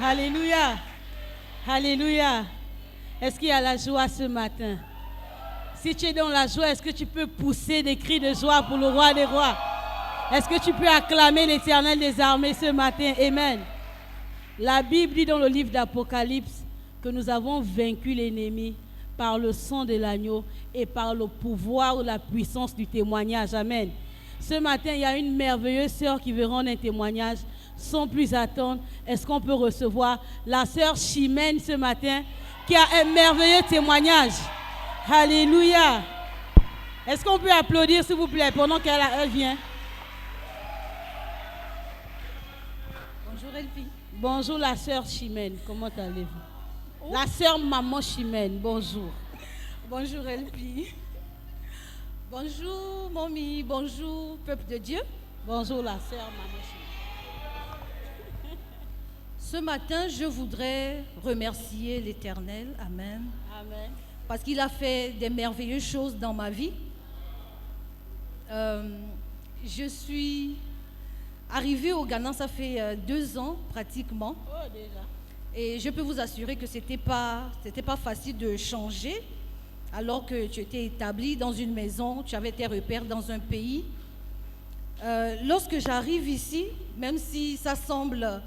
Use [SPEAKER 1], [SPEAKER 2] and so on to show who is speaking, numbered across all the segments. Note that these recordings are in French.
[SPEAKER 1] Alléluia. Alléluia. Est-ce qu'il y a la joie ce matin? Si tu es dans la joie, est-ce que tu peux pousser des cris de joie pour le roi des rois? Est-ce que tu peux acclamer l'Éternel des armées ce matin? Amen. La Bible dit dans le livre d'Apocalypse que nous avons vaincu l'ennemi par le sang de l'agneau et par le pouvoir ou la puissance du témoignage. Amen. Ce matin, il y a une merveilleuse sœur qui veut rendre un témoignage. Sans plus attendre, est-ce qu'on peut recevoir la sœur Chimène ce matin qui a un merveilleux témoignage? Alléluia. Est-ce qu'on peut applaudir s'il vous plaît pendant qu'elle vient? Bonjour Elfie. Bonjour la sœur Chimène, comment allez-vous? La sœur maman Chimène, bonjour.
[SPEAKER 2] Bonjour Elfie. Bonjour mamie, bonjour peuple de Dieu.
[SPEAKER 1] Bonjour la sœur maman Chimène.
[SPEAKER 2] Ce matin, je voudrais remercier l'Éternel, Amen.
[SPEAKER 1] Amen.
[SPEAKER 2] Parce qu'il a fait des merveilleuses choses dans ma vie. Je suis arrivée au Ghana, ça fait 2 ans pratiquement.
[SPEAKER 1] Oh, déjà.
[SPEAKER 2] Et je peux vous assurer que c'était pas facile de changer, alors que tu étais établi dans une maison, tu avais tes repères dans un pays. Lorsque j'arrive ici, même si ça semble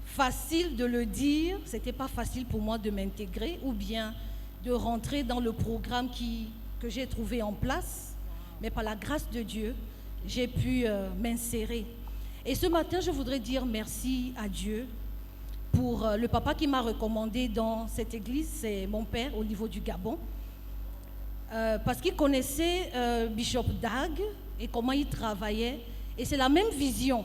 [SPEAKER 2] facile de le dire, c'était pas facile pour moi de m'intégrer ou bien de rentrer dans le programme que j'ai trouvé en place. Mais par la grâce de Dieu, j'ai pu m'insérer. Et ce matin, je voudrais dire merci à Dieu pour le papa qui m'a recommandé dans cette église, c'est mon père au niveau du Gabon. Parce qu'il connaissait Bishop Dag et comment il travaillait. Et c'est la même vision.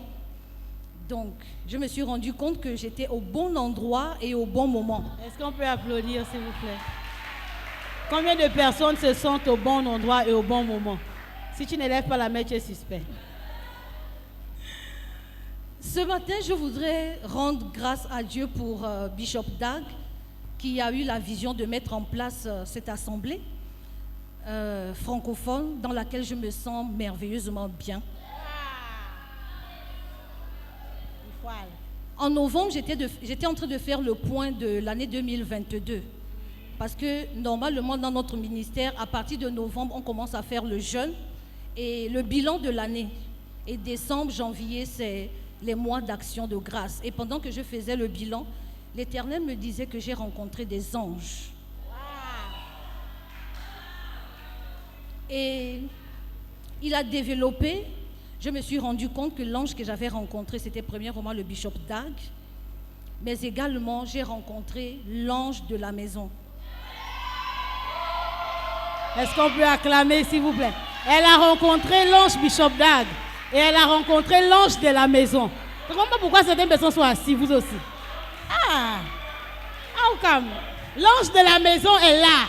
[SPEAKER 2] Donc, je me suis rendu compte que j'étais au bon endroit et au bon moment.
[SPEAKER 1] Est-ce qu'on peut applaudir, s'il vous plaît? Combien de personnes se sentent au bon endroit et au bon moment? Si tu n'élèves pas la main, tu es suspect.
[SPEAKER 2] Ce matin, je voudrais rendre grâce à Dieu pour Bishop Dag, qui a eu la vision de mettre en place cette assemblée francophone dans laquelle je me sens merveilleusement bien. En novembre, j'étais en train de faire le point de l'année 2022. Parce que normalement, dans notre ministère, à partir de novembre, on commence à faire le jeûne et le bilan de l'année. Et décembre, janvier, c'est les mois d'action de grâce. Et pendant que je faisais le bilan, l'Éternel me disait que j'ai rencontré des anges. Et il a développé. Je me suis rendu compte que l'ange que j'avais rencontré, c'était premièrement le Bishop Dag, mais également j'ai rencontré l'ange de la maison.
[SPEAKER 1] Est-ce qu'on peut acclamer, s'il vous plaît? Elle a rencontré l'ange Bishop Dag et elle a rencontré l'ange de la maison. Je ne comprends pas pourquoi certaines personnes sont assises, vous aussi. Come. L'ange de la maison est là.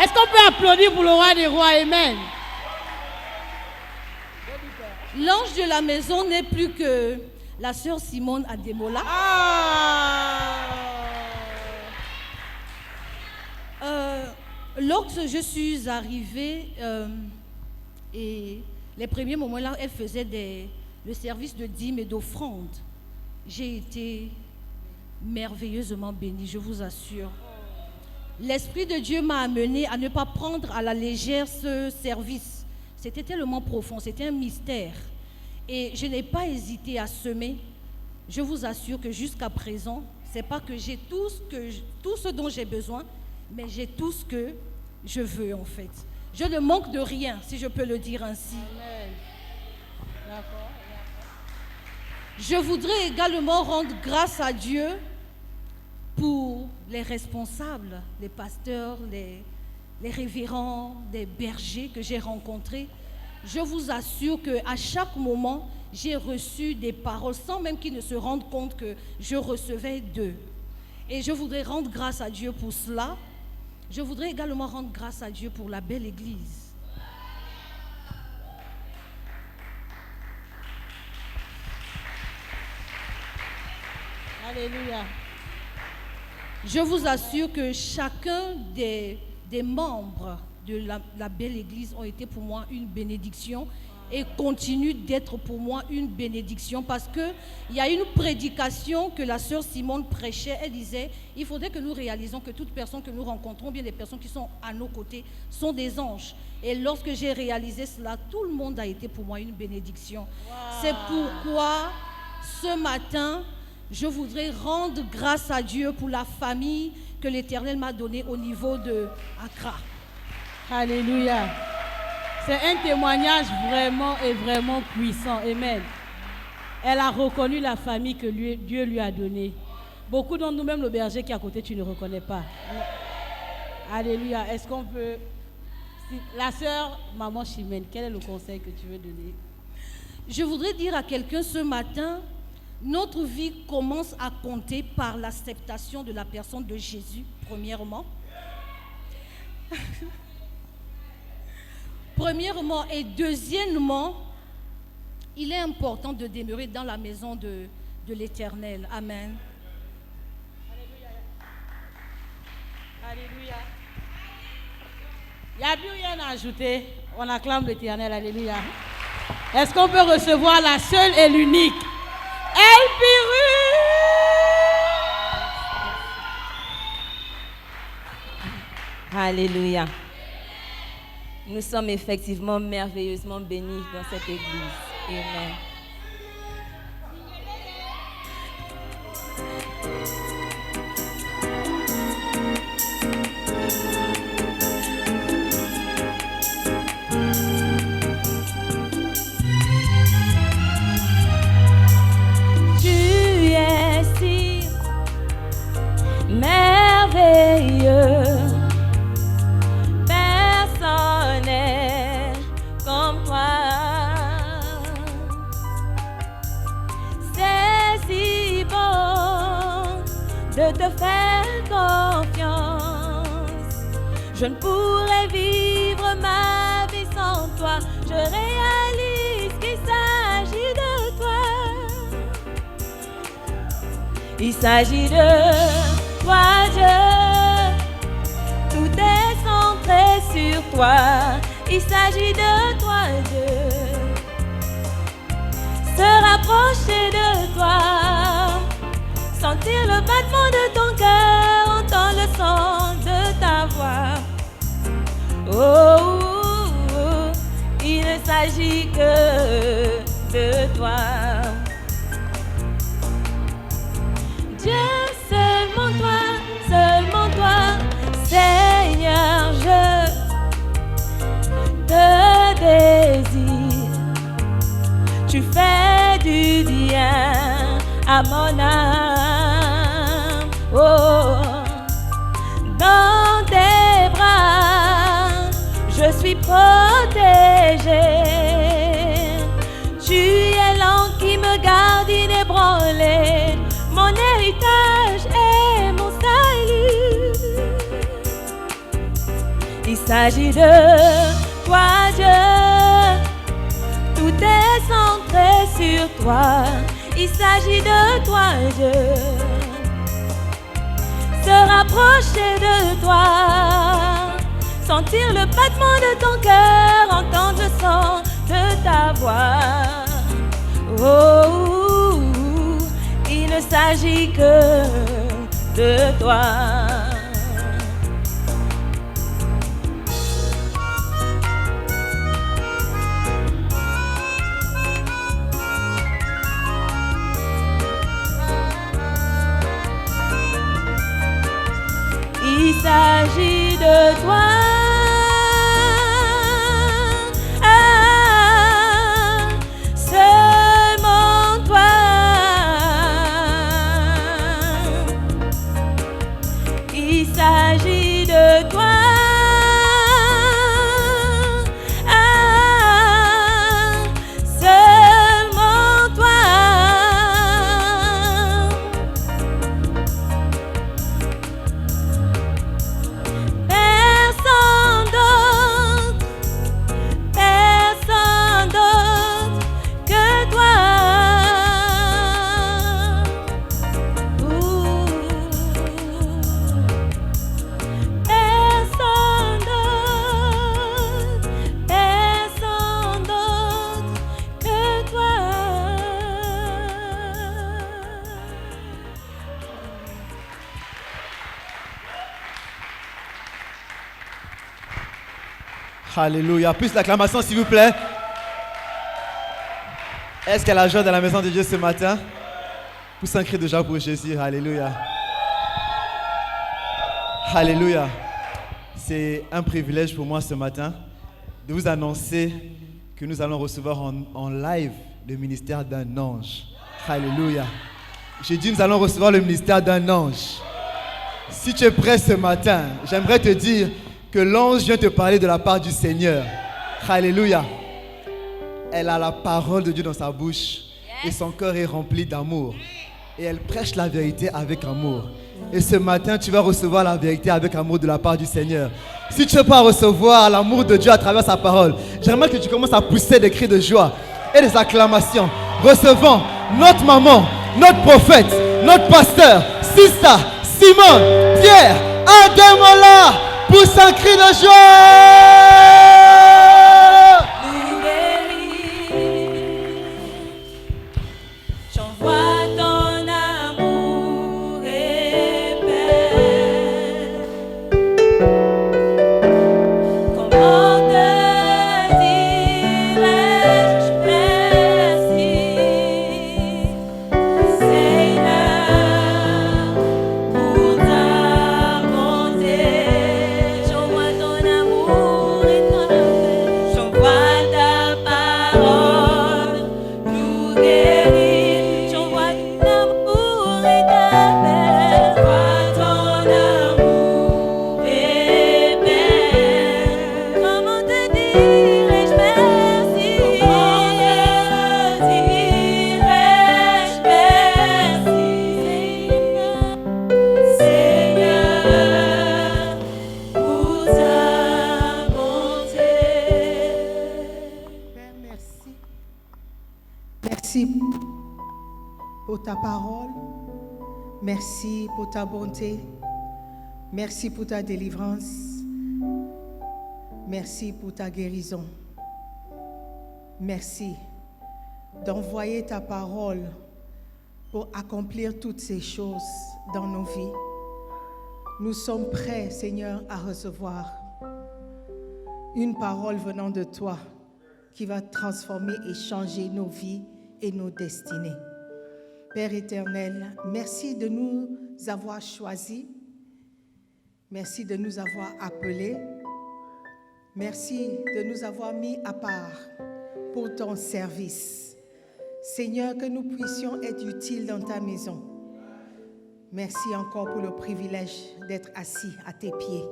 [SPEAKER 1] Est-ce qu'on peut applaudir pour le roi des rois? Amen.
[SPEAKER 2] L'ange de la maison n'est plus que la sœur Simone Ademola. Lorsque je suis arrivée, et les premiers moments là, elle faisait le service de dîmes et d'offrandes. J'ai été merveilleusement bénie, je vous assure. L'Esprit de Dieu m'a amené à ne pas prendre à la légère ce service. C'était tellement profond, c'était un mystère. Et je n'ai pas hésité à semer. Je vous assure que jusqu'à présent, ce n'est pas que j'ai tout ce dont j'ai besoin, mais j'ai tout ce que je veux en fait. Je ne manque de rien, si je peux le dire ainsi.
[SPEAKER 1] Amen. D'accord.
[SPEAKER 2] Je voudrais également rendre grâce à Dieu pour les responsables, les pasteurs, les révérends, les bergers que j'ai rencontrés. Je vous assure qu'à chaque moment, j'ai reçu des paroles sans même qu'ils ne se rendent compte que je recevais d'eux. Et je voudrais rendre grâce à Dieu pour cela. Je voudrais également rendre grâce à Dieu pour la belle église.
[SPEAKER 1] Alléluia.
[SPEAKER 2] Je vous assure que chacun des membres de la belle église ont été pour moi une bénédiction et continue d'être pour moi une bénédiction parce qu'il y a une prédication que la sœur Simone prêchait. Elle disait, il faudrait que nous réalisons que toute personne que nous rencontrons, bien des personnes qui sont à nos côtés, sont des anges. Et lorsque j'ai réalisé cela, tout le monde a été pour moi une bénédiction. Wow. C'est pourquoi ce matin, je voudrais rendre grâce à Dieu pour la famille que l'Éternel m'a donnée au niveau de Accra.
[SPEAKER 1] Alléluia. C'est un témoignage vraiment puissant. Amen. Elle a reconnu la famille que Dieu lui a donnée. Beaucoup d'entre nous, même le berger qui est à côté, tu ne reconnais pas. Alléluia. Est-ce qu'on peut... La sœur, maman Chimène, quel est le conseil que tu veux donner?
[SPEAKER 2] Je voudrais dire à quelqu'un ce matin, notre vie commence à compter par l'acceptation de la personne de Jésus, premièrement. Premièrement et deuxièmement, il est important de demeurer dans la maison de l'Éternel. Amen.
[SPEAKER 1] Alléluia. Il n'y a plus rien à ajouter. On acclame l'Éternel. Alléluia. Est-ce qu'on peut recevoir la seule et l'unique El Piru?
[SPEAKER 3] Alléluia. Nous sommes effectivement merveilleusement bénis dans cette église. Amen. Tu es si merveilleux. De te faire confiance, je ne pourrais vivre ma vie sans toi. Je réalise qu'il s'agit de toi. Il s'agit de toi, Dieu. Tout est centré sur toi. Il s'agit de toi, Dieu. Se rapprocher de toi. Sentir le battement de ton cœur, entendre le son de ta voix. Oh, il ne s'agit que de toi. Dieu, seulement toi, Seigneur, je te désire. Tu fais du bien à mon âme, oh, dans tes bras, je suis protégée. Tu es l'ange qui me garde inébranlé, mon héritage et mon salut. Il s'agit de toi, Dieu, tout est centré sur toi. Il s'agit de toi, Dieu. Se rapprocher de toi. Sentir le battement de ton cœur. Entendre le son de ta voix. Oh, il ne s'agit que de toi. Il s'agit de toi. Seulement toi. Il s'agit de toi. Seulement toi.
[SPEAKER 4] Alléluia. Plus l'acclamation, s'il vous plaît. Est-ce qu'il y a la joie dans la maison de Dieu ce matin? Pousse un cri de joie pour Jésus. Alléluia. Alléluia. C'est un privilège pour moi ce matin de vous annoncer que nous allons recevoir en live le ministère d'un ange. Alléluia. J'ai dit nous allons recevoir le ministère d'un ange. Si tu es prêt ce matin, j'aimerais te dire que l'ange vient te parler de la part du Seigneur. Alléluia. Elle a la parole de Dieu dans sa bouche et son cœur est rempli d'amour. Et elle prêche la vérité avec amour. Et ce matin, tu vas recevoir la vérité avec amour de la part du Seigneur. Si tu ne veux pas recevoir l'amour de Dieu à travers sa parole, j'aimerais que tu commences à pousser des cris de joie et des acclamations. Recevons notre maman, notre prophète, notre pasteur, Sista, Simone, Pierre, Ademola, pousse un cri de joie.
[SPEAKER 5] Merci pour ta bonté. Merci pour ta délivrance. Merci pour ta guérison. Merci d'envoyer ta parole pour accomplir toutes ces choses dans nos vies. Nous sommes prêts, Seigneur, à recevoir une parole venant de toi qui va transformer et changer nos vies et nos destinées. Père éternel, merci de nous avoir choisis. Merci de nous avoir appelés. Merci de nous avoir mis à part pour ton service. Seigneur, que nous puissions être utiles dans ta maison. Merci encore pour le privilège d'être assis à tes pieds.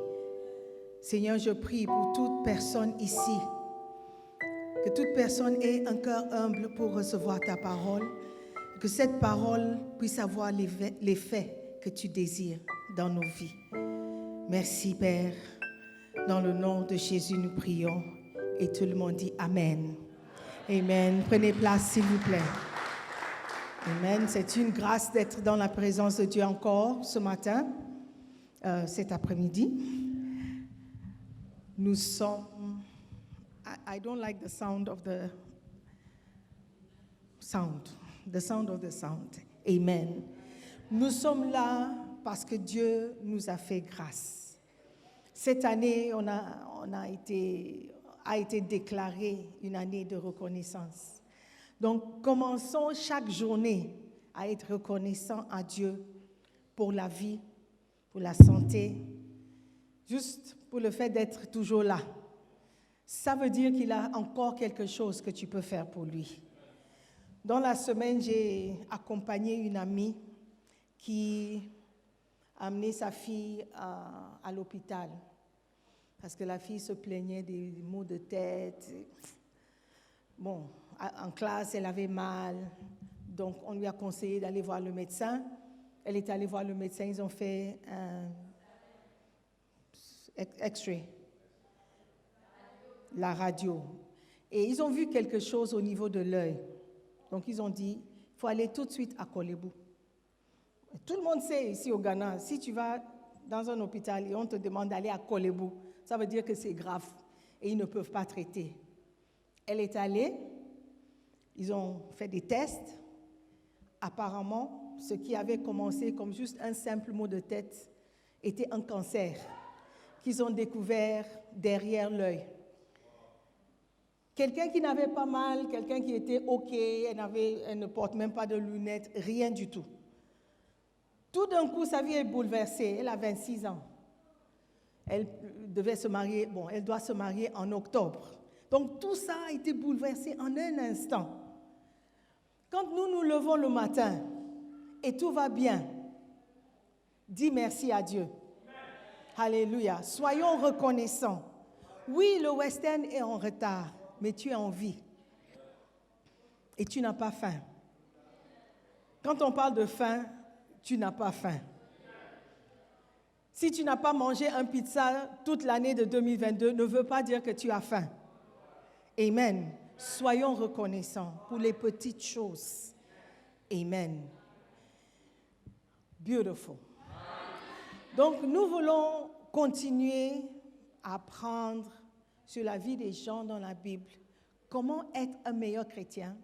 [SPEAKER 5] Seigneur, je prie pour toute personne ici, que toute personne ait un cœur humble pour recevoir ta parole. Que cette parole puisse avoir l'effet que tu désires dans nos vies. Merci, Père. Dans le nom de Jésus, nous prions. Et tout le monde dit Amen. Amen. Prenez place, s'il vous plaît. Amen. C'est une grâce d'être dans la présence de Dieu encore ce matin, cet après-midi. Nous sommes... I don't like the sound of the sound. The sound of the sound. Amen. Nous sommes là parce que Dieu nous a fait grâce. Cette année, a été déclarée une année de reconnaissance. Donc, commençons chaque journée à être reconnaissants à Dieu pour la vie, pour la santé, juste pour le fait d'être toujours là. Ça veut dire qu'il a encore quelque chose que tu peux faire pour lui. Dans la semaine, j'ai accompagné une amie qui a amené sa fille à l'hôpital parce que la fille se plaignait des maux de tête. Bon, en classe, elle avait mal, donc on lui a conseillé d'aller voir le médecin. Elle est allée voir le médecin, ils ont fait un X-ray, la radio, et ils ont vu quelque chose au niveau de l'œil. Donc, ils ont dit, il faut aller tout de suite à Kolebou. Tout le monde sait ici au Ghana, si tu vas dans un hôpital et on te demande d'aller à Kolebou, ça veut dire que c'est grave et ils ne peuvent pas traiter. Elle est allée, ils ont fait des tests. Apparemment, ce qui avait commencé comme juste un simple mot de tête était un cancer qu'ils ont découvert derrière l'œil. Quelqu'un qui n'avait pas mal, quelqu'un qui était OK, elle ne porte même pas de lunettes, rien du tout. Tout d'un coup, sa vie est bouleversée. Elle a 26 ans. Elle devait se marier, elle doit se marier en octobre. Donc tout ça a été bouleversé en un instant. Quand nous nous levons le matin et tout va bien, dis merci à Dieu. Alléluia. Soyons reconnaissants. Oui, le West End est en retard, mais tu es en vie. Et tu n'as pas faim. Quand on parle de faim, tu n'as pas faim. Si tu n'as pas mangé un pizza toute l'année de 2022, ne veut pas dire que tu as faim. Amen. Soyons reconnaissants pour les petites choses. Amen. Beautiful. Donc, nous voulons continuer à apprendre sur la vie des gens dans la Bible. Comment être un meilleur chrétien,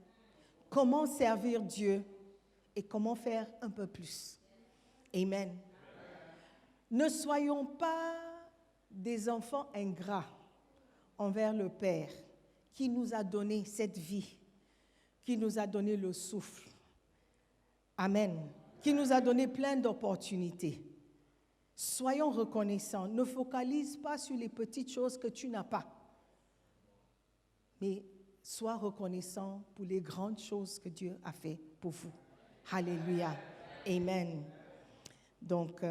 [SPEAKER 5] comment servir Dieu et comment faire un peu plus. Amen. Ne soyons pas des enfants ingrats envers le Père qui nous a donné cette vie, qui nous a donné le souffle. Amen. Qui nous a donné plein d'opportunités. Soyons reconnaissants. Ne focalise pas sur les petites choses que tu n'as pas. Mais sois reconnaissant pour les grandes choses que Dieu a fait pour vous. Alléluia. Amen. Donc,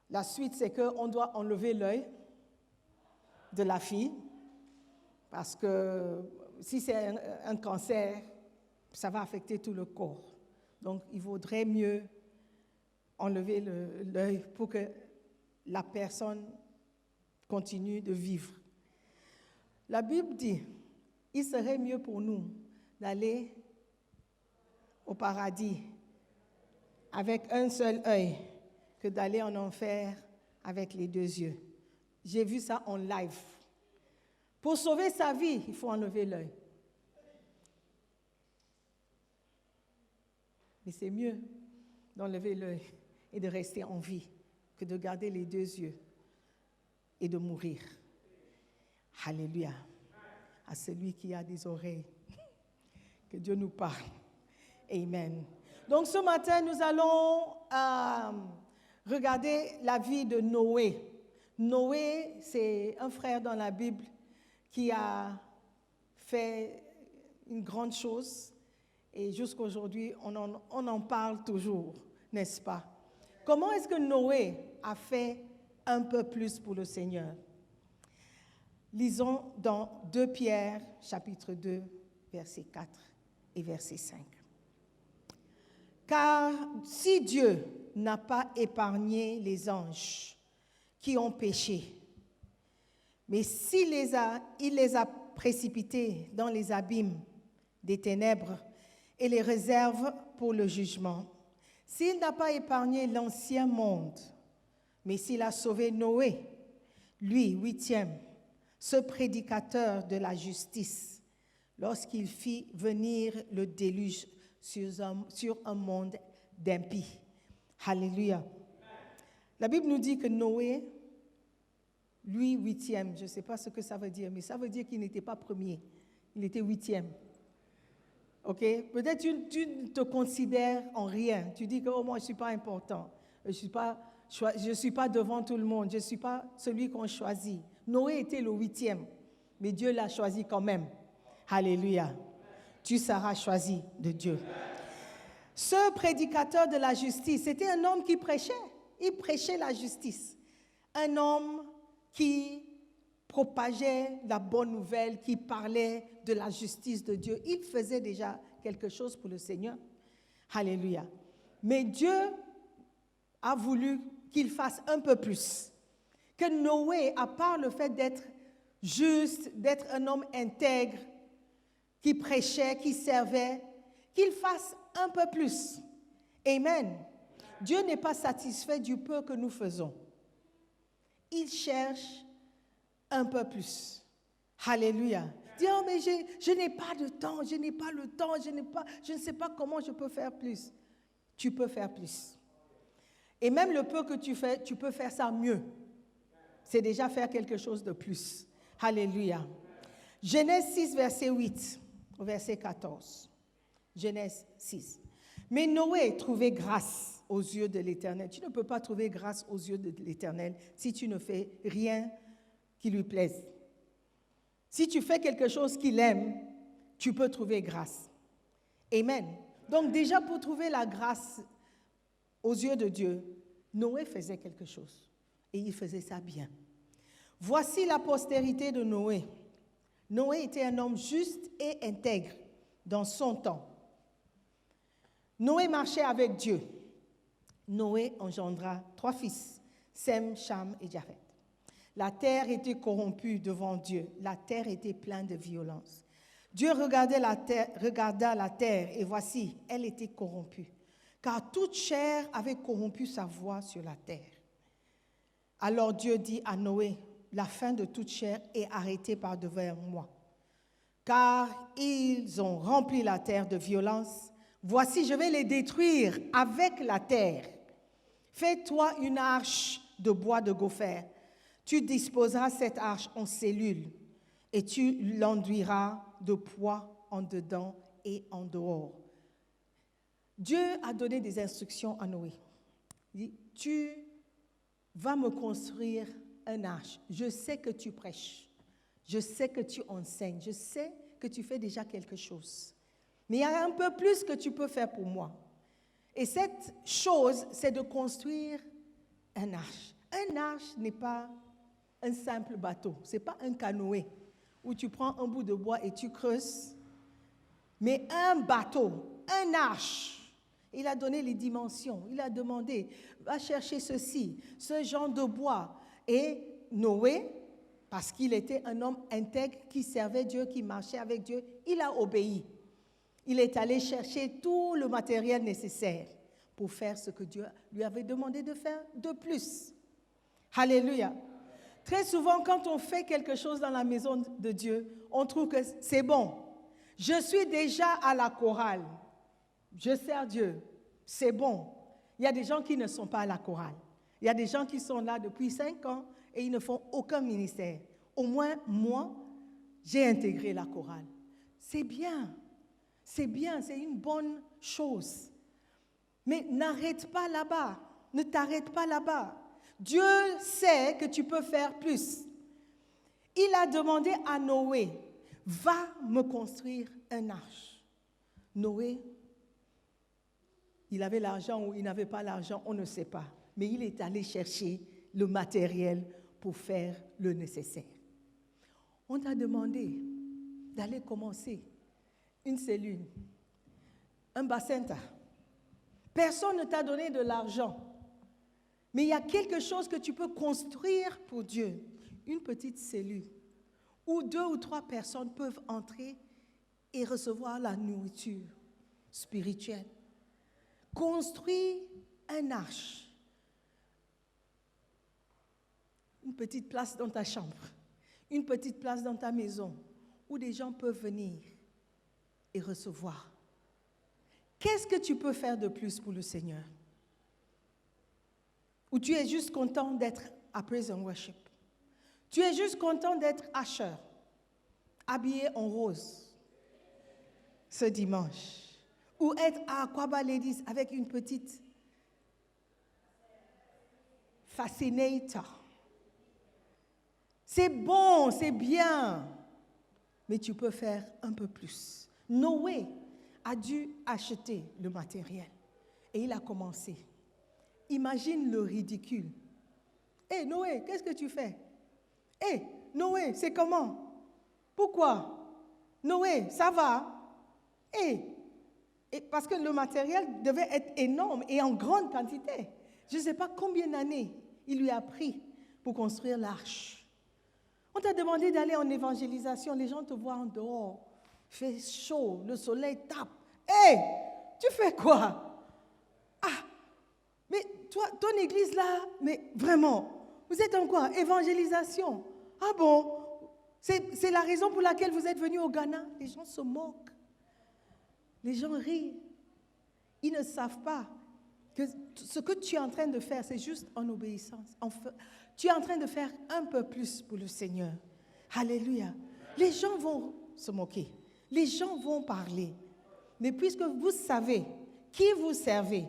[SPEAKER 5] la suite, c'est qu'on doit enlever l'œil de la fille, parce que si c'est un cancer, ça va affecter tout le corps. Donc, il vaudrait mieux enlever l'œil pour que la personne continue de vivre. La Bible dit, il serait mieux pour nous d'aller au paradis avec un seul œil que d'aller en enfer avec les 2 yeux. J'ai vu ça en live. Pour sauver sa vie, il faut enlever l'œil. Mais c'est mieux d'enlever l'œil et de rester en vie que de garder les 2 yeux et de mourir. Alléluia. À celui qui a des oreilles, que Dieu nous parle. Amen. Donc ce matin, nous allons regarder la vie de Noé. Noé, c'est un frère dans la Bible qui a fait une grande chose. Et jusqu'à aujourd'hui, on en parle toujours, n'est-ce pas? Comment est-ce que Noé a fait un peu plus pour le Seigneur? Lisons dans 2 Pierre, chapitre 2, verset 4 et verset 5. Car si Dieu n'a pas épargné les anges qui ont péché, mais il les a précipités dans les abîmes des ténèbres et les réserve pour le jugement, s'il n'a pas épargné l'ancien monde, mais s'il a sauvé Noé, lui, 8e, ce prédicateur de la justice, lorsqu'il fit venir le déluge sur un monde d'impies. Alléluia. La Bible nous dit que Noé, lui, 8e, je ne sais pas ce que ça veut dire, mais ça veut dire qu'il n'était pas premier, il était 8e. Ok? Peut-être tu ne te considères en rien. Tu dis que moi, je ne suis pas important. Je ne suis pas devant tout le monde. Je ne suis pas celui qu'on choisit. Noé était le 8e, mais Dieu l'a choisi quand même. Alléluia. Tu seras choisi de Dieu. Ce prédicateur de la justice, c'était un homme qui prêchait. Il prêchait la justice. Un homme qui propageait la bonne nouvelle, qui parlait de la justice de Dieu. Il faisait déjà quelque chose pour le Seigneur. Alléluia. Mais Dieu a voulu qu'il fasse un peu plus. Que Noé, à part le fait d'être juste, d'être un homme intègre, qui prêchait, qui servait, qu'il fasse un peu plus. Amen. Dieu n'est pas satisfait du peu que nous faisons. Il cherche un peu plus. Alléluia. Dis, oh, mais je n'ai pas de temps, je n'ai pas le temps, je ne sais pas comment je peux faire plus. Tu peux faire plus. Et même le peu que tu fais, tu peux faire ça mieux. C'est déjà faire quelque chose de plus. Alléluia. Genèse 6, verset 8 au verset 14. Genèse 6. Mais Noé trouvait grâce aux yeux de l'Éternel. Tu ne peux pas trouver grâce aux yeux de l'Éternel si tu ne fais rien qui lui plaise. Si tu fais quelque chose qu'il aime, tu peux trouver grâce. Amen. Donc déjà pour trouver la grâce aux yeux de Dieu, Noé faisait quelque chose. Et il faisait ça bien. Voici la postérité de Noé. Noé était un homme juste et intègre dans son temps. Noé marchait avec Dieu. Noé engendra 3 fils, Sem, Cham et Japhet. La terre était corrompue devant Dieu. La terre était pleine de violence. Dieu regarda la terre et voici, elle était corrompue, car toute chair avait corrompu sa voie sur la terre. Alors Dieu dit à Noé, la fin de toute chair est arrêtée par devant moi, car ils ont rempli la terre de violence. Voici, je vais les détruire avec la terre. Fais-toi une arche de bois de gopher. Tu disposeras cette arche en cellules et tu l'enduiras de poids en dedans et en dehors. Dieu a donné des instructions à Noé. Il dit, tu vas me construire un arche. Je sais que tu prêches. Je sais que tu enseignes. Je sais que tu fais déjà quelque chose. Mais il y a un peu plus que tu peux faire pour moi. Et cette chose, c'est de construire un arche. Un arche n'est pas un simple bateau. Ce n'est pas un canoë où tu prends un bout de bois et tu creuses. Mais un bateau, un arche. Il a donné les dimensions. Il a demandé, va chercher ceci, ce genre de bois. Et Noé, parce qu'il était un homme intègre qui servait Dieu, qui marchait avec Dieu, il a obéi. Il est allé chercher tout le matériel nécessaire pour faire ce que Dieu lui avait demandé de faire de plus. Alléluia. Très souvent, quand on fait quelque chose dans la maison de Dieu, on trouve que c'est bon. Je suis déjà à la chorale. Je sers Dieu. C'est bon. Il y a des gens qui ne sont pas à la chorale. Il y a des gens qui sont là depuis 5 ans et ils ne font aucun ministère. Au moins, moi, j'ai intégré la chorale. C'est bien. C'est bien, c'est une bonne chose. Mais n'arrête pas là-bas. Ne t'arrête pas là-bas. Dieu sait que tu peux faire plus. Il a demandé à Noé, va me construire un arche. Noé, il avait l'argent ou il n'avait pas l'argent, on ne sait pas. Mais il est allé chercher le matériel pour faire le nécessaire. On t'a demandé d'aller commencer une cellule, un bassin. Personne ne t'a donné de l'argent. Mais il y a quelque chose que tu peux construire pour Dieu. Une petite cellule où 2 ou 3 personnes peuvent entrer et recevoir la nourriture spirituelle. Construis un arche. Une petite place dans ta chambre. Une petite place dans ta maison où des gens peuvent venir et recevoir. Qu'est-ce que tu peux faire de plus pour le Seigneur? Ou tu es juste content d'être à Praise and Worship? Tu es juste content d'être usher, habillé en rose ce dimanche? Ou être à Aquaba Ladies avec une petite fascinator? C'est bon, c'est bien, mais tu peux faire un peu plus. Noé a dû acheter le matériel et il a commencé. Imagine le ridicule. Hé Noé, qu'est-ce que tu fais? Hé Noé, c'est comment? Pourquoi? Noé, ça va? Et parce que le matériel devait être énorme et en grande quantité. Je ne sais pas combien d'années il lui a pris pour construire l'arche. On t'a demandé d'aller en évangélisation, les gens te voient en dehors. Il fait chaud, le soleil tape. Hé, tu fais quoi? Ah, mais toi, ton église là, mais vraiment, vous êtes en quoi? Évangélisation. Ah bon? C'est la raison pour laquelle vous êtes venu au Ghana? Les gens se moquent. Les gens rient. Ils ne savent pas que ce que tu es en train de faire, c'est juste en obéissance. Tu es en train de faire un peu plus pour le Seigneur. Alléluia. Les gens vont se moquer. Les gens vont parler. Mais puisque vous savez qui vous servez,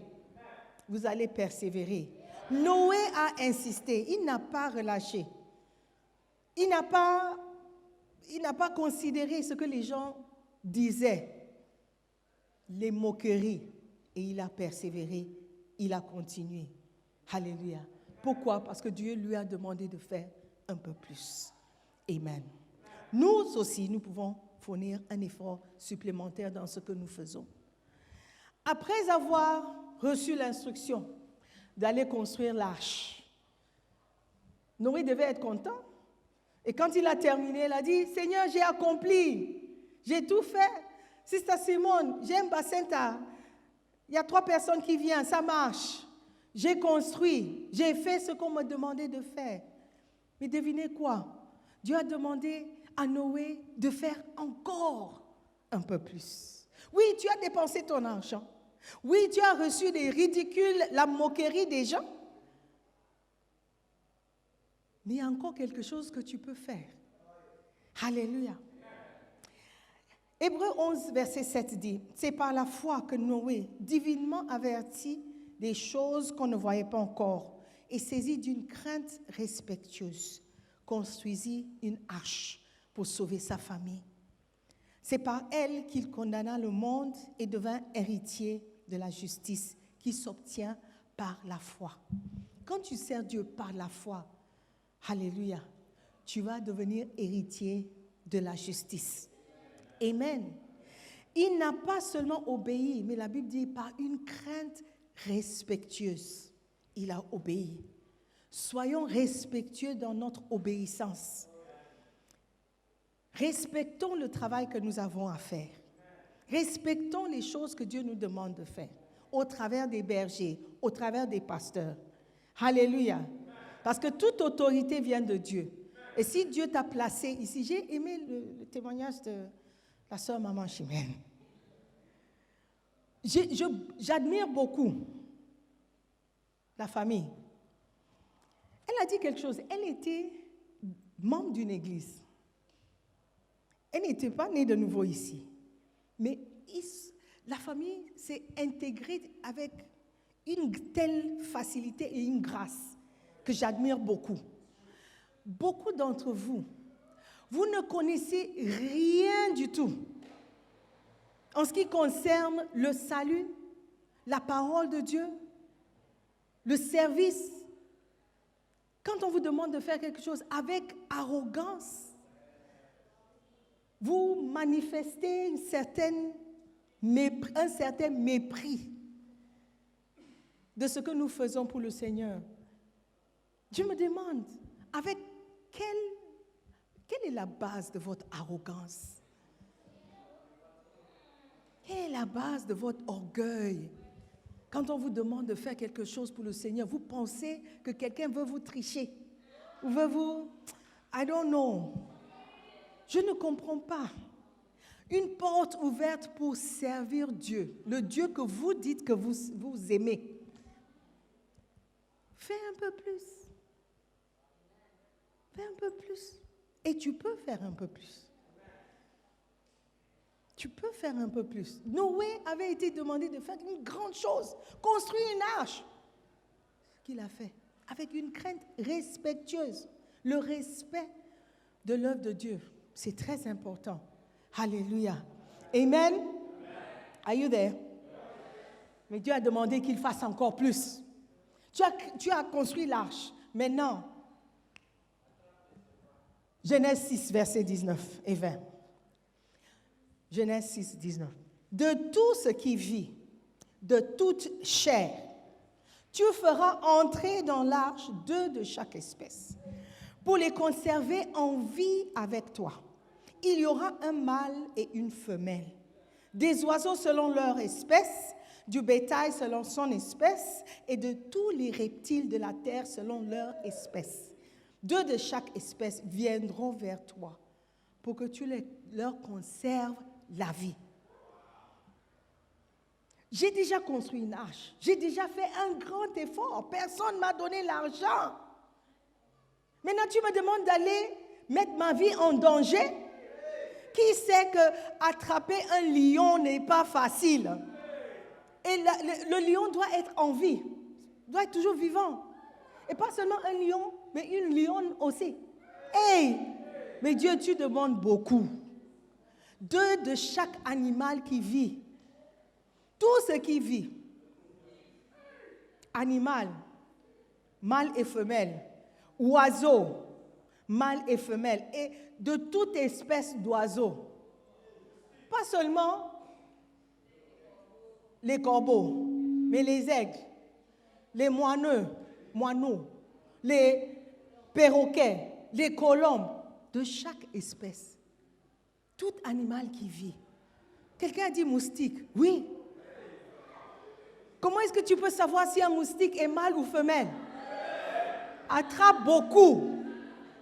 [SPEAKER 5] vous allez persévérer. Noé a insisté. Il n'a pas relâché. Il n'a pas considéré ce que les gens disaient, les moqueries. Et il a persévéré. Il a continué. Alléluia. Pourquoi? Parce que Dieu lui a demandé de faire un peu plus. Amen. Nous aussi, nous pouvons fournir un effort supplémentaire dans ce que nous faisons. Après avoir reçu l'instruction d'aller construire l'arche, Noé devait être content. Et quand il a terminé, il a dit, « Seigneur, j'ai accompli, j'ai tout fait. Sister Simone, j'ai un bassin, il y a 3 personnes qui viennent, ça marche. J'ai construit, j'ai fait ce qu'on m'a demandé de faire. » Mais devinez quoi? Dieu a demandé à Noé de faire encore un peu plus. Oui, tu as dépensé ton argent. Oui, tu as reçu des ridicules, la moquerie des gens. Mais il y a encore quelque chose que tu peux faire. Alléluia. Hébreux 11, verset 7 dit, « C'est par la foi que Noé, divinement averti des choses qu'on ne voyait pas encore, et saisi d'une crainte respectueuse, construisit une arche pour sauver sa famille. C'est par elle qu'il condamna le monde et devint héritier de la justice qui s'obtient par la foi. » Quand tu sers Dieu par la foi, alléluia, tu vas devenir héritier de la justice. Amen. Il n'a pas seulement obéi, mais la Bible dit par une crainte respectueuse, il a obéi. Soyons respectueux dans notre obéissance. Respectons le travail que nous avons à faire. Respectons les choses que Dieu nous demande de faire, au travers des bergers, au travers des pasteurs. Alléluia. Parce que toute autorité vient de Dieu. Et si Dieu t'a placé ici, j'ai aimé le témoignage de la sœur Maman Chimène. J'admire beaucoup la famille. Elle a dit quelque chose. Elle était membre d'une église. Elle n'était pas née de nouveau ici. Mais la famille s'est intégrée avec une telle facilité et une grâce que j'admire beaucoup. Beaucoup d'entre vous, vous ne connaissez rien du tout en ce qui concerne le salut, la parole de Dieu, le service. Quand on vous demande de faire quelque chose avec arrogance, vous manifestez un certain mépris de ce que nous faisons pour le Seigneur. Je me demande, avec quelle est la base de votre arrogance? Quelle est la base de votre orgueil? Quand on vous demande de faire quelque chose pour le Seigneur, vous pensez que quelqu'un veut vous tricher ou veut vous... I don't know. Je ne comprends pas. Une porte ouverte pour servir Dieu, le Dieu que vous dites que vous aimez. Fais un peu plus. Fais un peu plus. Et tu peux faire un peu plus. Tu peux faire un peu plus. Noé avait été demandé de faire une grande chose, construire une arche. Ce qu'il a fait, avec une crainte respectueuse. Le respect de l'œuvre de Dieu, c'est très important. Alléluia. Amen. Are you there? Mais Dieu a demandé qu'il fasse encore plus. Tu as construit l'arche. Maintenant, Genèse 6, versets 19 et 20. Genèse 6, 19. De tout ce qui vit, de toute chair, tu feras entrer dans l'arche 2 de chaque espèce, pour les conserver en vie avec toi. Il y aura un mâle et une femelle, des oiseaux selon leur espèce, du bétail selon son espèce, et de tous les reptiles de la terre selon leur espèce. 2 de chaque espèce viendront vers toi, pour que tu leur conserves la vie. J'ai déjà construit une arche. J'ai déjà fait un grand effort. Personne ne m'a donné l'argent. Maintenant, tu me demandes d'aller mettre ma vie en danger. Qui sait qu'attraper un lion n'est pas facile? Et le lion doit être en vie, doit être toujours vivant. Et pas seulement un lion, mais une lionne aussi. Hey! Mais Dieu, tu demandes beaucoup. 2 de chaque animal qui vit. Tout ce qui vit. Animal, mâle et femelle. Oiseau, mâle et femelle. Et de toute espèce d'oiseaux. Pas seulement les corbeaux, mais les aigles, les moineaux, les perroquets, les colombes, de chaque espèce. Tout animal qui vit. Quelqu'un a dit moustique. Oui. Comment est-ce que tu peux savoir si un moustique est mâle ou femelle? Attrape beaucoup.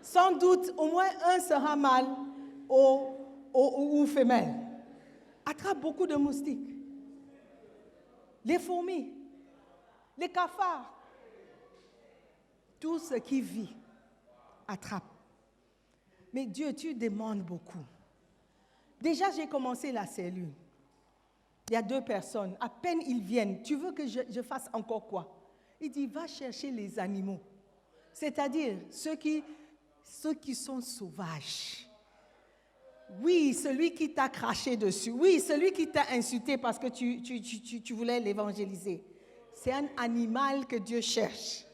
[SPEAKER 5] Sans doute, au moins un sera mâle ou femelle. Attrape beaucoup de moustiques. Les fourmis, les cafards. Tout ce qui vit, attrape. Mais Dieu, tu demandes beaucoup. Déjà, j'ai commencé la cellule. Il y a 2 personnes. À peine ils viennent. Tu veux que je fasse encore quoi? Il dit, va chercher les animaux. C'est-à-dire ceux qui sont sauvages. Oui, celui qui t'a craché dessus. Oui, celui qui t'a insulté parce que tu voulais l'évangéliser. C'est un animal que Dieu cherche.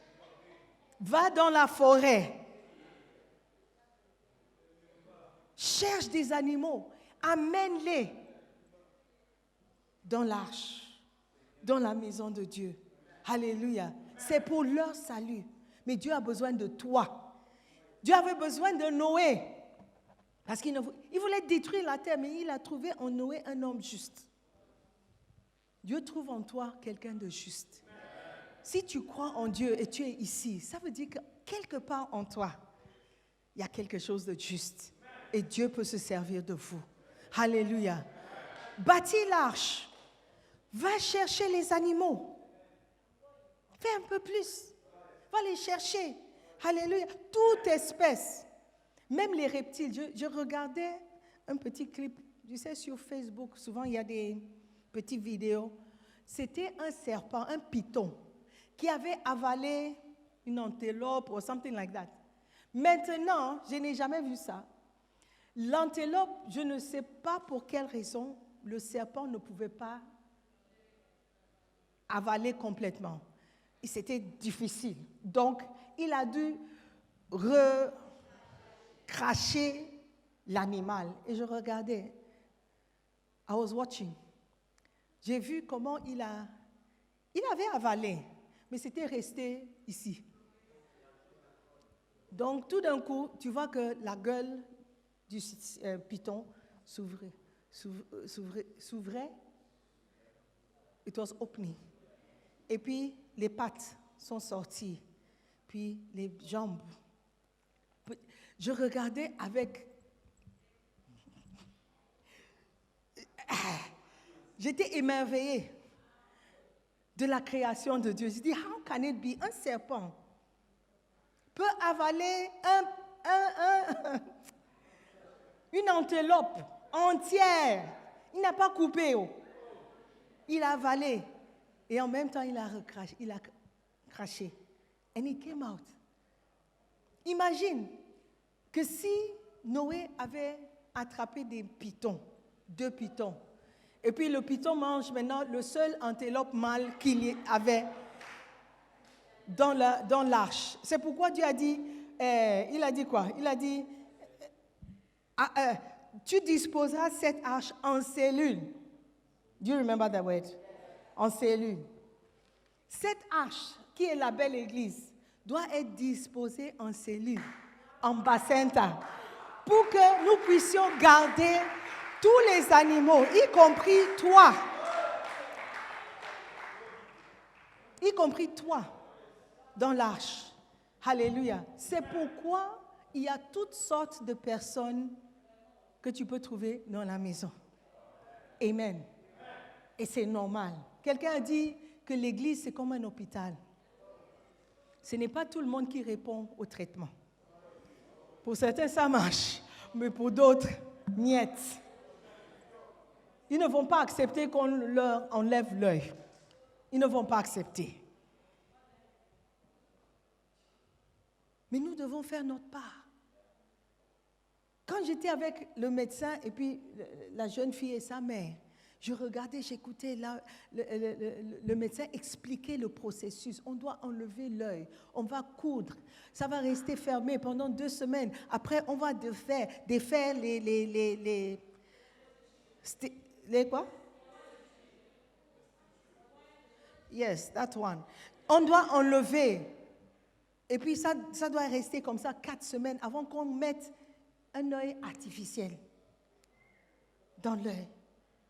[SPEAKER 5] Va dans la forêt. Cherche des animaux. Amène-les dans l'arche, dans la maison de Dieu. Alléluia. C'est pour leur salut. Mais Dieu a besoin de toi. Dieu avait besoin de Noé. Parce qu'il voulait détruire la terre, mais il a trouvé en Noé un homme juste. Dieu trouve en toi quelqu'un de juste. Si tu crois en Dieu et tu es ici, ça veut dire que quelque part en toi, il y a quelque chose de juste. Et Dieu peut se servir de vous. Alléluia. Bâtis l'arche. Va chercher les animaux. Fais un peu plus. Va les chercher. Alléluia. Toute espèce. Même les reptiles. Je regardais un petit clip, tu sais, sur Facebook. Souvent, il y a des petites vidéos. C'était un serpent, un python, qui avait avalé une antelope ou something like that. Maintenant, je n'ai jamais vu ça. L'antelope, je ne sais pas pour quelle raison, le serpent ne pouvait pas avaler complètement. Et c'était difficile. Donc, il a dû recracher l'animal. Et je regardais. I was watching. J'ai vu comment il avait avalé, mais c'était resté ici. Donc, tout d'un coup, tu vois que la gueule du python s'ouvrait. It was opening. Et puis, les pattes sont sorties. Puis, les jambes. Je regardais avec... J'étais émerveillée de la création de Dieu. Je dis, how can it be? Un serpent peut avaler une antelope entière. Il n'a pas coupé. Il a avalé. Et en même temps, il a craché. And it came out. Imagine que si Noé avait attrapé des pythons, 2 pythons, et puis le python mange maintenant le seul antelope mâle qu'il y avait dans l'arche. C'est pourquoi Dieu a dit, il a dit quoi? Il a dit, tu disposeras cette arche en cellule. Do you remember that word? En cellule. Cette arche, qui est la belle église, doit être disposée en cellule, en bacenta, pour que nous puissions garder tous les animaux, y compris toi. Y compris toi, dans l'arche. Alléluia. C'est pourquoi il y a toutes sortes de personnes que tu peux trouver dans la maison. Amen. Et c'est normal. Quelqu'un a dit que l'église, c'est comme un hôpital. Ce n'est pas tout le monde qui répond au traitement. Pour certains, ça marche. Mais pour d'autres, Niet. Ils ne vont pas accepter qu'on leur enlève l'œil. Ils ne vont pas accepter. Mais nous devons faire notre part. Quand j'étais avec le médecin et puis la jeune fille et sa mère, je regardais, j'écoutais le médecin expliquer le processus. On doit enlever l'œil, on va coudre, ça va rester fermé pendant 2 semaines. Après, on va défaire les quoi? Yes, that one. On doit enlever. Et puis ça doit rester comme ça 4 semaines avant qu'on mette un œil artificiel dans l'œil.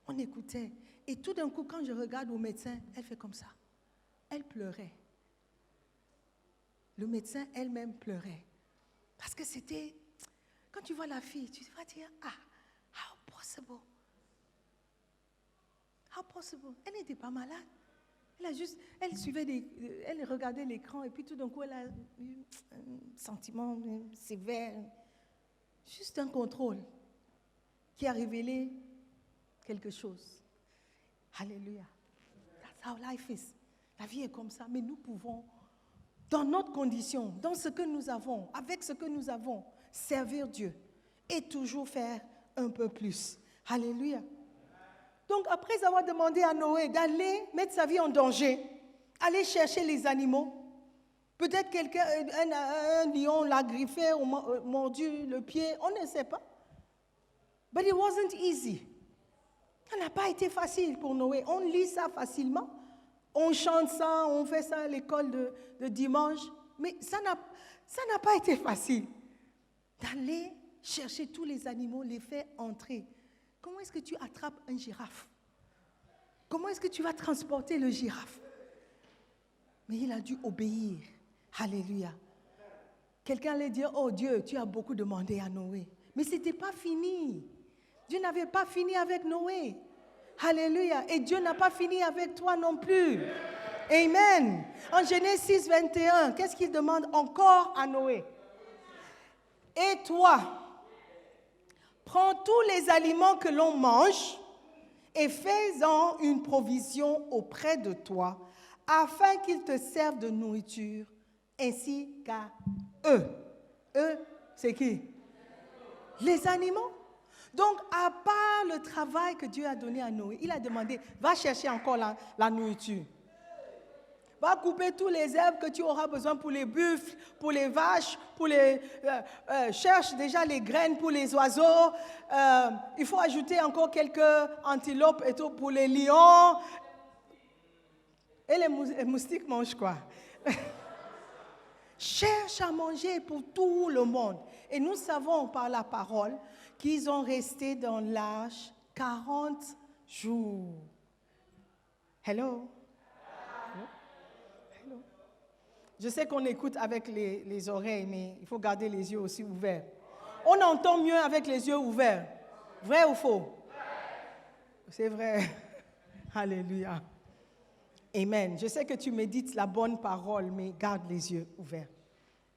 [SPEAKER 5] On écoutait. Et tout d'un coup, quand je regarde au médecin, elle fait comme ça. Elle pleurait. Le médecin elle-même pleurait. Parce que c'était... Quand tu vois la fille, tu vas dire, how possible? How possible? Elle n'était pas malade. Elle regardait l'écran et puis tout d'un coup, elle a eu un sentiment sévère. Juste un contrôle qui a révélé quelque chose. Alléluia. That's how life is. La vie est comme ça, mais nous pouvons, dans notre condition, dans ce que nous avons, avec ce que nous avons, servir Dieu et toujours faire un peu plus. Alléluia. Donc, après avoir demandé à Noé d'aller mettre sa vie en danger, aller chercher les animaux, peut-être un lion l'a griffé ou mordu le pied, on ne sait pas. But it wasn't easy. Ça n'a pas été facile pour Noé. On lit ça facilement, on chante ça, on fait ça à l'école de dimanche, mais ça n'a pas été facile. D'aller chercher tous les animaux, les faire entrer. Comment est-ce que tu attrapes un girafe? Comment est-ce que tu vas transporter le girafe? Mais il a dû obéir. Alléluia. Quelqu'un allait dire, oh Dieu, tu as beaucoup demandé à Noé. Mais ce n'était pas fini. Dieu n'avait pas fini avec Noé. Alléluia. Et Dieu n'a pas fini avec toi non plus. Amen. En Genèse 6, 21, qu'est-ce qu'il demande encore à Noé? Et toi, prends tous les aliments que l'on mange et fais-en une provision auprès de toi, afin qu'ils te servent de nourriture, ainsi qu'à eux. Eux, c'est qui? Les animaux. Donc, à part le travail que Dieu a donné à Noé, il a demandé, va chercher encore la nourriture. Va couper tous les herbes que tu auras besoin pour les buffles, pour les vaches, cherche déjà les graines pour les oiseaux. Il faut ajouter encore quelques antilopes et tout pour les lions. Et les moustiques mangent quoi? Cherche à manger pour tout le monde. Et nous savons par la parole qu'ils ont resté dans l'arche 40 jours. Hello? Hello? Je sais qu'on écoute avec les oreilles, mais il faut garder les yeux aussi ouverts. On entend mieux avec les yeux ouverts. Vrai ou faux? C'est vrai. Alléluia. Amen. Je sais que tu médites la bonne parole, mais garde les yeux ouverts.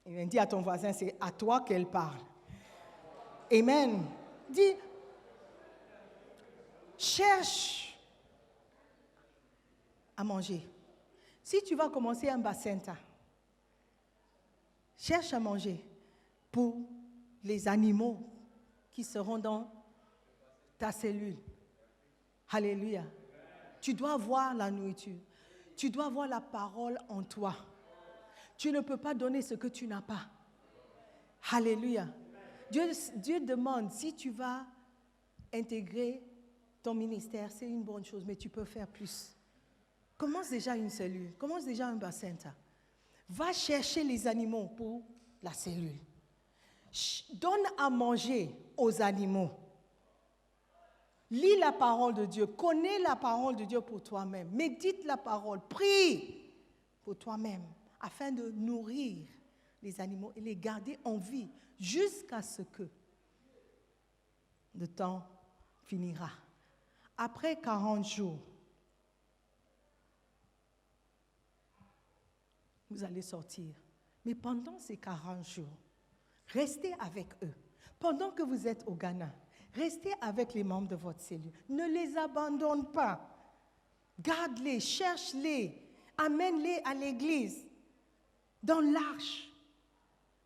[SPEAKER 5] Et dis à ton voisin, c'est à toi qu'elle parle. Amen. Dis, cherche à manger. Si tu vas commencer un bacenta, cherche à manger pour les animaux qui seront dans ta cellule. Alléluia. Tu dois voir la nourriture. Tu dois avoir la parole en toi. Tu ne peux pas donner ce que tu n'as pas. Alléluia. Dieu demande, si tu vas intégrer ton ministère, c'est une bonne chose, mais tu peux faire plus. Commence déjà une cellule, commence déjà un bacenta. Va chercher les animaux pour la cellule. Donne à manger aux animaux. Lis la parole de Dieu, connais la parole de Dieu pour toi-même, médite la parole, prie pour toi-même, afin de nourrir les animaux et les garder en vie jusqu'à ce que le temps finira. Après 40 jours, vous allez sortir. Mais pendant ces 40 jours, restez avec eux. Pendant que vous êtes au Ghana, Restez avec les membres de votre cellule. Ne les abandonne pas. Garde-les, cherche-les, amène-les à l'église, dans l'arche.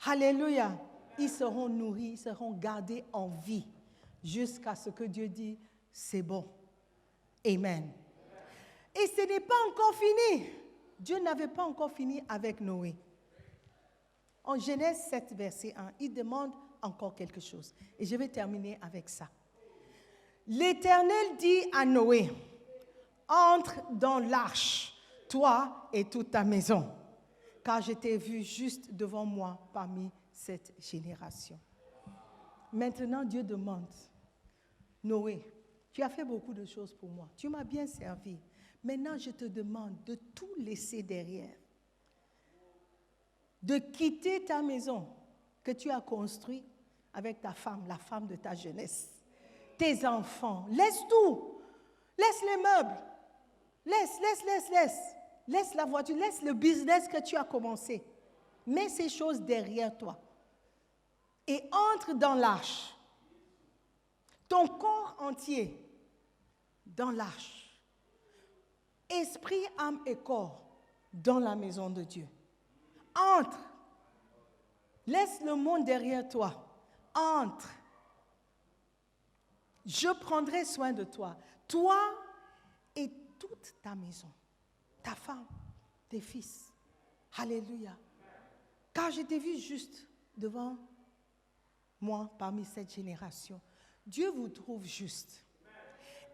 [SPEAKER 5] Alléluia. Ils seront nourris, ils seront gardés en vie jusqu'à ce que Dieu dit, c'est bon. Amen. Et ce n'est pas encore fini. Dieu n'avait pas encore fini avec Noé. En Genèse 7, verset 1, il demande encore quelque chose. Et je vais terminer avec ça. L'Éternel dit à Noé, entre dans l'arche, toi et toute ta maison, car je t'ai vu juste devant moi parmi cette génération. Maintenant, Dieu demande, Noé, tu as fait beaucoup de choses pour moi, tu m'as bien servi. Maintenant, je te demande de tout laisser derrière, de quitter ta maison que tu as construite avec ta femme, la femme de ta jeunesse, tes enfants. Laisse tout, laisse les meubles, laisse la voiture, laisse le business que tu as commencé. Mets ces choses derrière toi et entre dans l'arche. Ton corps entier dans l'arche. Esprit, âme et corps dans la maison de Dieu. Entre. Laisse le monde derrière toi. Entre. Je prendrai soin de toi. Toi et toute ta maison. Ta femme, tes fils. Alléluia. Car je t'ai vu juste devant moi parmi cette génération. Dieu vous trouve juste.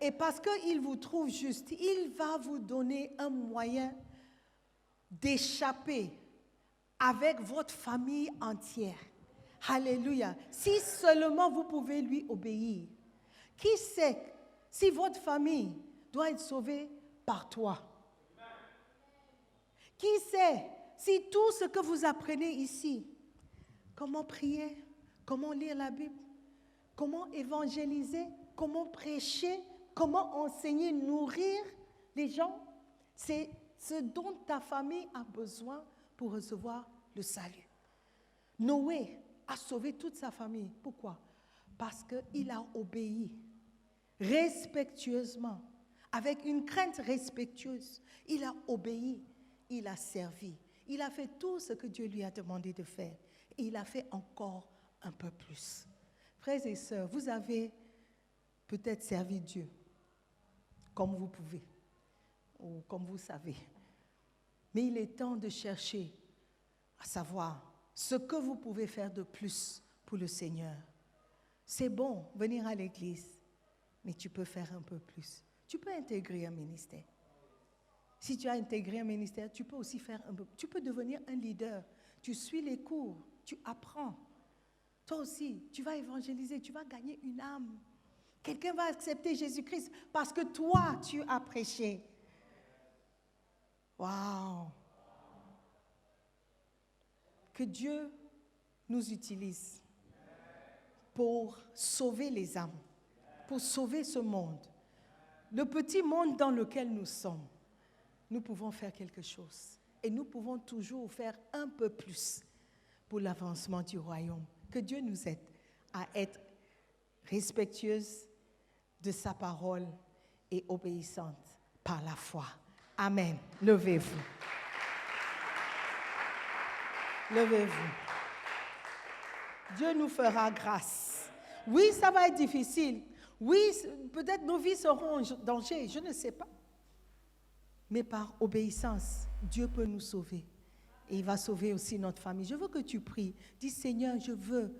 [SPEAKER 5] Et parce qu'il vous trouve juste, il va vous donner un moyen d'échapper avec votre famille entière. Alléluia. Si seulement vous pouvez lui obéir. Qui sait si votre famille doit être sauvée par toi? Qui sait si tout ce que vous apprenez ici, comment prier, comment lire la Bible, comment évangéliser, comment prêcher, comment enseigner, nourrir les gens, c'est ce dont ta famille a besoin pour recevoir le salut. Noé a sauvé toute sa famille. Pourquoi? Parce qu'il a obéi respectueusement, avec une crainte respectueuse. Il a obéi, il a servi. Il a fait tout ce que Dieu lui a demandé de faire. Et il a fait encore un peu plus. Frères et sœurs, vous avez peut-être servi Dieu comme vous pouvez ou comme vous savez. Mais il est temps de chercher à savoir ce que vous pouvez faire de plus pour le Seigneur. C'est bon venir à l'église, mais tu peux faire un peu plus. Tu peux intégrer un ministère. Si tu as intégré un ministère, tu peux aussi faire un peu. Tu peux devenir un leader. Tu suis les cours, tu apprends. Toi aussi, tu vas évangéliser, tu vas gagner une âme. Quelqu'un va accepter Jésus-Christ parce que toi, tu as prêché. Waouh! Que Dieu nous utilise pour sauver les âmes, pour sauver ce monde. Le petit monde dans lequel nous sommes, nous pouvons faire quelque chose. Et nous pouvons toujours faire un peu plus pour l'avancement du royaume. Que Dieu nous aide à être respectueuses de sa parole et obéissantes par la foi. Amen. Levez-vous. Levez-vous. Dieu nous fera grâce. Oui, ça va être difficile. Oui, peut-être nos vies seront en danger, je ne sais pas. Mais par obéissance, Dieu peut nous sauver. Et il va sauver aussi notre famille. Je veux que tu pries. Dis, Seigneur, je veux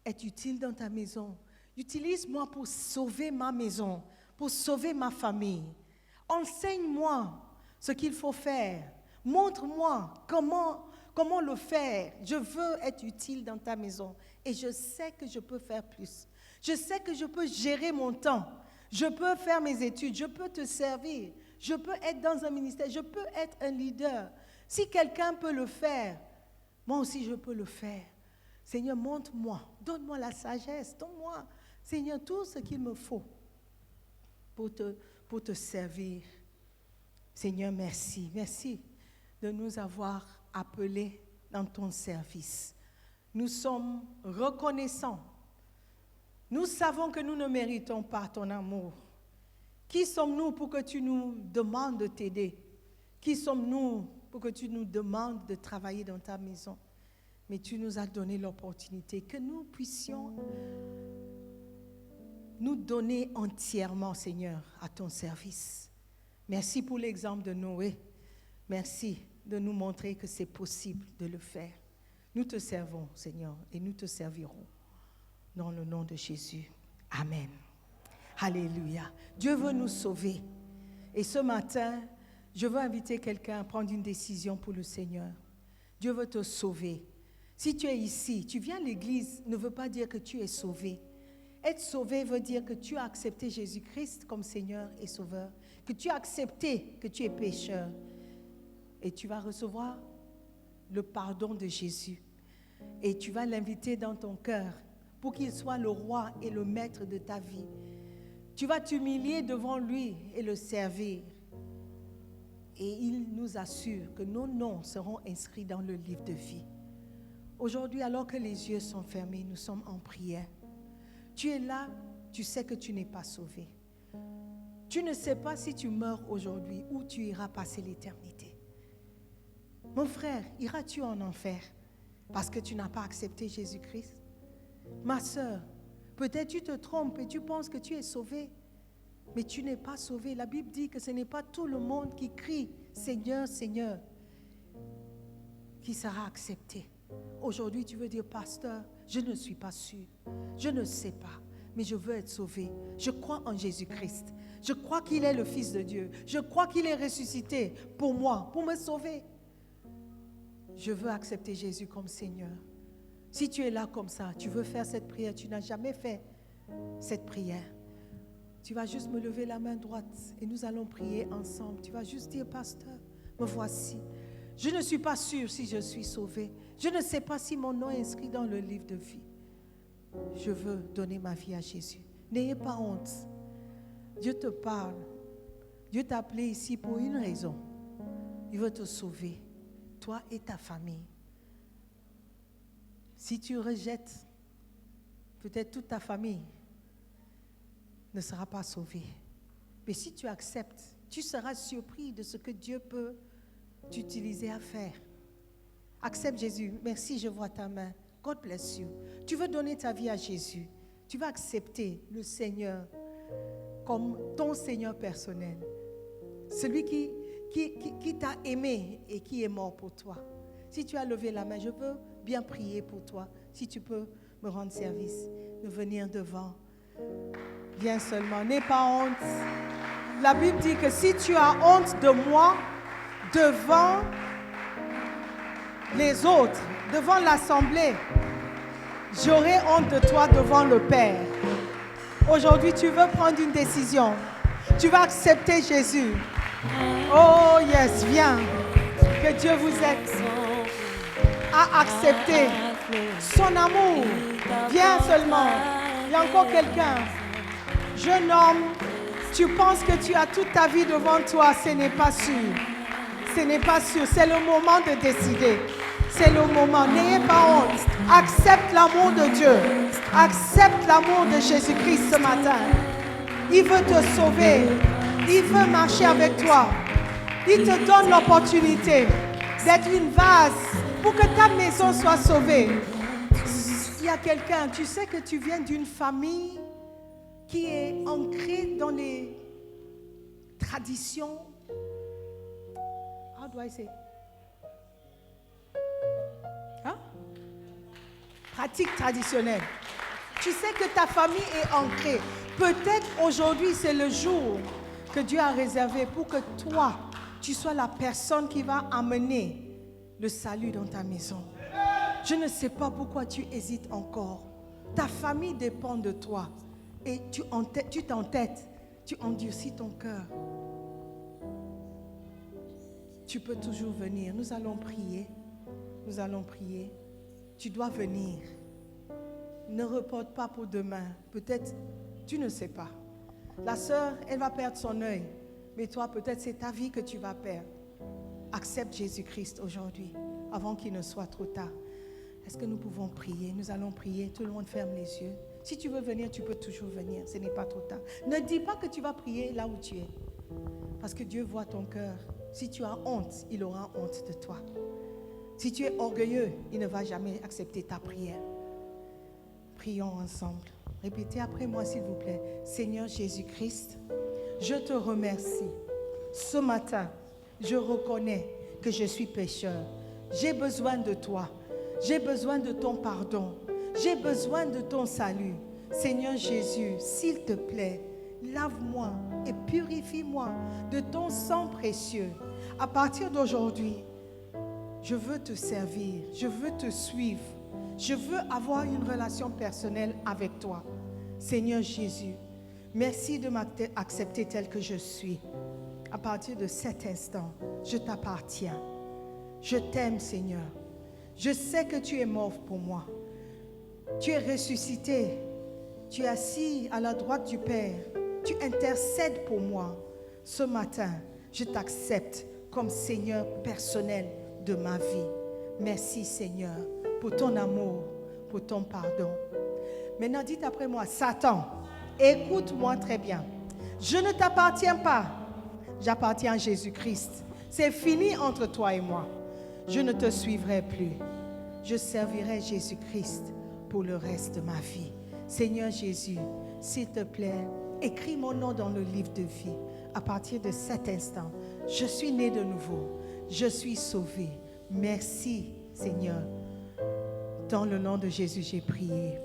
[SPEAKER 5] être utile dans ta maison. Utilise-moi pour sauver ma maison, pour sauver ma famille. Enseigne-moi ce qu'il faut faire. Montre-moi comment le faire. Je veux être utile dans ta maison. Et je sais que je peux faire plus. Je sais que je peux gérer mon temps. Je peux faire mes études. Je peux te servir. Je peux être dans un ministère. Je peux être un leader. Si quelqu'un peut le faire, moi aussi je peux le faire. Seigneur, montre-moi. Donne-moi la sagesse. Donne-moi, Seigneur, tout ce qu'il me faut pour te servir. Seigneur, merci. Merci de nous avoir appelés dans ton service. Nous sommes reconnaissants. Nous savons que nous ne méritons pas ton amour. Qui sommes-nous pour que tu nous demandes de t'aider? Qui sommes-nous pour que tu nous demandes de travailler dans ta maison? Mais tu nous as donné l'opportunité que nous puissions nous donner entièrement, Seigneur, à ton service. Merci pour l'exemple de Noé. Merci de nous montrer que c'est possible de le faire. Nous te servons, Seigneur, et nous te servirons. Dans le nom de Jésus. Amen. Alléluia. Dieu veut nous sauver. Et ce matin, je veux inviter quelqu'un à prendre une décision pour le Seigneur. Dieu veut te sauver. Si tu es ici, tu viens à l'église, ne veut pas dire que tu es sauvé. Être sauvé veut dire que tu as accepté Jésus-Christ comme Seigneur et Sauveur, que tu as accepté que tu es pécheur et tu vas recevoir le pardon de Jésus. Et tu vas l'inviter dans ton cœur pour qu'il soit le roi et le maître de ta vie. Tu vas t'humilier devant lui et le servir. Et il nous assure que nos noms seront inscrits dans le livre de vie. Aujourd'hui, alors que les yeux sont fermés, nous sommes en prière. Tu es là, tu sais que tu n'es pas sauvé. Tu ne sais pas si tu meurs aujourd'hui ou tu iras passer l'éternité. Mon frère, iras-tu en enfer parce que tu n'as pas accepté Jésus-Christ? Ma sœur, peut-être tu te trompes et tu penses que tu es sauvé, mais tu n'es pas sauvé. La Bible dit que ce n'est pas tout le monde qui crie « Seigneur, Seigneur » qui sera accepté. Aujourd'hui, tu veux dire « Pasteur, je ne suis pas sûr, je ne sais pas, mais je veux être sauvé. Je crois en Jésus-Christ. Je crois qu'il est le Fils de Dieu. Je crois qu'il est ressuscité pour moi, pour me sauver. Je veux accepter Jésus comme Seigneur. » Si tu es là comme ça, tu veux faire cette prière, tu n'as jamais fait cette prière, tu vas juste me lever la main droite et nous allons prier ensemble. Tu vas juste dire, pasteur, me voici. Je ne suis pas sûre si je suis sauvée. Je ne sais pas si mon nom est inscrit dans le livre de vie. Je veux donner ma vie à Jésus. N'ayez pas honte. Dieu te parle. Dieu t'a appelé ici pour une raison. Il veut te sauver, toi et ta famille. Si tu rejettes, peut-être toute ta famille ne sera pas sauvée. Mais si tu acceptes, tu seras surpris de ce que Dieu peut t'utiliser à faire. Accepte Jésus. Merci, je vois ta main. God bless you. Tu veux donner ta vie à Jésus. Tu vas accepter le Seigneur comme ton Seigneur personnel. Celui qui t'a aimé et qui est mort pour toi. Si tu as levé la main, je veux bien prier pour toi. Si tu peux me rendre service, de venir devant. Viens seulement, n'aie pas honte. La Bible dit que si tu as honte de moi, devant les autres, devant l'assemblée, j'aurai honte de toi devant le Père. Aujourd'hui, tu veux prendre une décision. Tu vas accepter Jésus. Oh yes, viens. Que Dieu vous aide à accepter son amour. Viens seulement. Il y a encore quelqu'un. Jeune homme, tu penses que tu as toute ta vie devant toi. Ce n'est pas sûr. Ce n'est pas sûr. C'est le moment de décider. C'est le moment. N'ayez pas honte. Accepte l'amour de Dieu. Accepte l'amour de Jésus-Christ ce matin. Il veut te sauver. Il veut marcher avec toi. Il te donne l'opportunité d'être une vase pour que ta maison soit sauvée. Il y a quelqu'un, tu sais que tu viens d'une famille qui est ancrée dans les traditions. How do I say? Hein? Pratiques traditionnelles. Tu sais que ta famille est ancrée. Peut-être aujourd'hui c'est le jour que Dieu a réservé pour que toi, tu sois la personne qui va amener le salut dans ta maison. Je ne sais pas pourquoi tu hésites encore. Ta famille dépend de toi. Et tu t'entêtes, tu endurcis ton cœur. Tu peux toujours venir. Nous allons prier. Nous allons prier. Tu dois venir. Ne reporte pas pour demain. Peut-être, tu ne sais pas. La sœur, elle va perdre son œil. Mais toi, peut-être c'est ta vie que tu vas perdre. Accepte Jésus-Christ aujourd'hui, avant qu'il ne soit trop tard. Est-ce que nous pouvons prier? Nous allons prier. Tout le monde ferme les yeux. Si tu veux venir, tu peux toujours venir. Ce n'est pas trop tard. Ne dis pas que tu vas prier là où tu es. Parce que Dieu voit ton cœur. Si tu as honte, il aura honte de toi. Si tu es orgueilleux, il ne va jamais accepter ta prière. Prions ensemble. Répétez après moi, s'il vous plaît. Seigneur Jésus-Christ, je te remercie. Ce matin, je reconnais que je suis pécheur. J'ai besoin de toi. J'ai besoin de ton pardon. J'ai besoin de ton salut. Seigneur Jésus, s'il te plaît, lave-moi et purifie-moi de ton sang précieux. À partir d'aujourd'hui, je veux te servir. Je veux te suivre. Je veux avoir une relation personnelle avec toi. Seigneur Jésus, merci de m'accepter tel que je suis. À partir de cet instant, je t'appartiens. Je t'aime, Seigneur. Je sais que tu es mort pour moi. Tu es ressuscité. Tu es assis à la droite du Père. Tu intercèdes pour moi. Ce matin, je t'accepte comme Seigneur personnel de ma vie. Merci, Seigneur, pour ton amour, pour ton pardon. Maintenant, dites après moi, Satan, écoute-moi très bien. Je ne t'appartiens pas. J'appartiens à Jésus-Christ. C'est fini entre toi et moi. Je ne te suivrai plus. Je servirai Jésus-Christ pour le reste de ma vie. Seigneur Jésus, s'il te plaît, écris mon nom dans le livre de vie. À partir de cet instant, je suis né de nouveau. Je suis sauvé. Merci, Seigneur. Dans le nom de Jésus, j'ai prié.